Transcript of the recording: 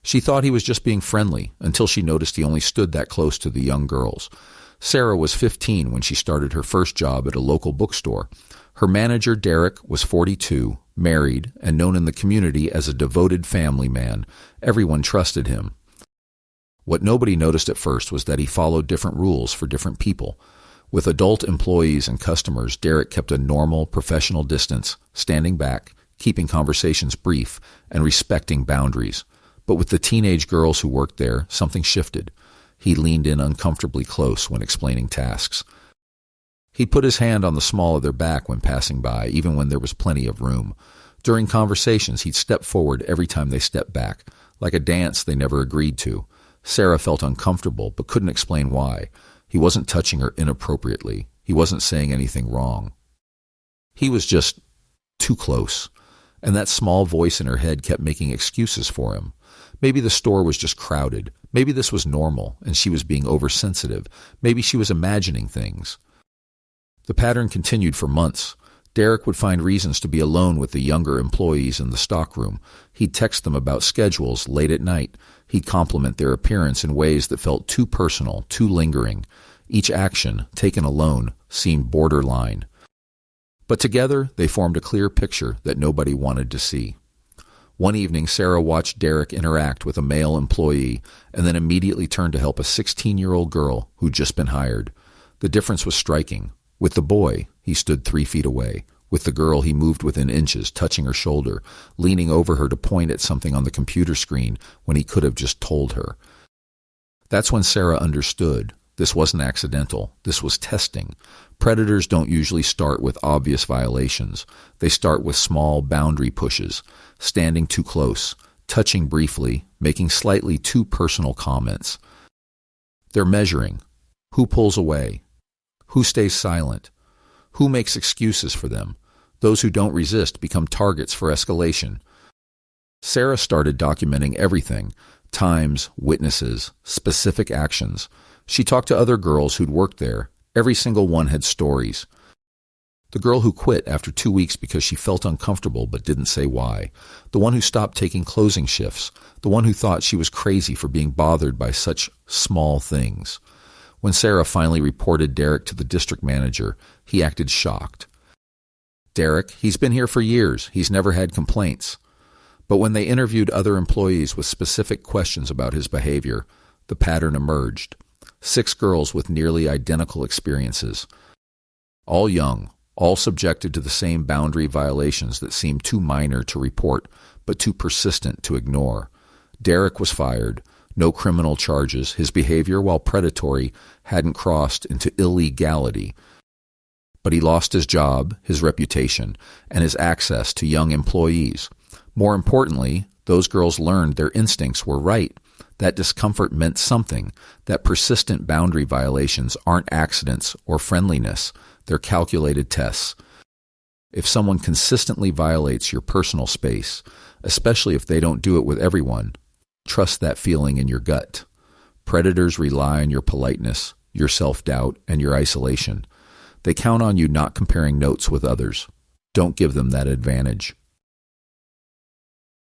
She thought he was just being friendly until she noticed he only stood that close to the young girls. Sarah was 15 when she started her first job at a local bookstore. Her manager, Derek, was 42, married, and known in the community as a devoted family man. Everyone trusted him. What nobody noticed at first was that he followed different rules for different people. With adult employees and customers, Derek kept a normal, professional distance, standing back, keeping conversations brief, and respecting boundaries. But with the teenage girls who worked there, something shifted. He leaned in uncomfortably close when explaining tasks. He'd put his hand on the small of their back when passing by, even when there was plenty of room. During conversations, he'd step forward every time they stepped back, like a dance they never agreed to. Sarah felt uncomfortable, but couldn't explain why. He wasn't touching her inappropriately. He wasn't saying anything wrong. He was just too close, and that small voice in her head kept making excuses for him. Maybe the store was just crowded. Maybe this was normal, and she was being oversensitive. Maybe she was imagining things. The pattern continued for months. Derek would find reasons to be alone with the younger employees in the stockroom. He'd text them about schedules late at night. He'd compliment their appearance in ways that felt too personal, too lingering. Each action, taken alone, seemed borderline. But together, they formed a clear picture that nobody wanted to see. One evening, Sarah watched Derek interact with a male employee and then immediately turned to help a 16-year-old girl who'd just been hired. The difference was striking. With the boy, he stood 3 feet away. With the girl, he moved within inches, touching her shoulder, leaning over her to point at something on the computer screen when he could have just told her. That's when Sarah understood. This wasn't accidental. This was testing. Predators don't usually start with obvious violations. They start with small boundary pushes, standing too close, touching briefly, making slightly too personal comments. They're measuring. Who pulls away? Who stays silent? Who makes excuses for them? Those who don't resist become targets for escalation. Sarah started documenting everything: times, witnesses, specific actions. She talked to other girls who'd worked there. Every single one had stories. The girl who quit after 2 weeks because she felt uncomfortable but didn't say why. The one who stopped taking closing shifts. The one who thought she was crazy for being bothered by such small things. When Sarah finally reported Derek to the district manager, he acted shocked. Derek, he's been here for years. He's never had complaints. But when they interviewed other employees with specific questions about his behavior, the pattern emerged. 6 girls with nearly identical experiences. All young, all subjected to the same boundary violations that seemed too minor to report, but too persistent to ignore. Derek was fired. No criminal charges. His behavior, while predatory, hadn't crossed into illegality. But he lost his job, his reputation, and his access to young employees. More importantly, those girls learned their instincts were right. That discomfort meant something, that persistent boundary violations aren't accidents or friendliness, they're calculated tests. If someone consistently violates your personal space, especially if they don't do it with everyone, trust that feeling in your gut. Predators rely on your politeness, your self-doubt, and your isolation. They count on you not comparing notes with others. Don't give them that advantage.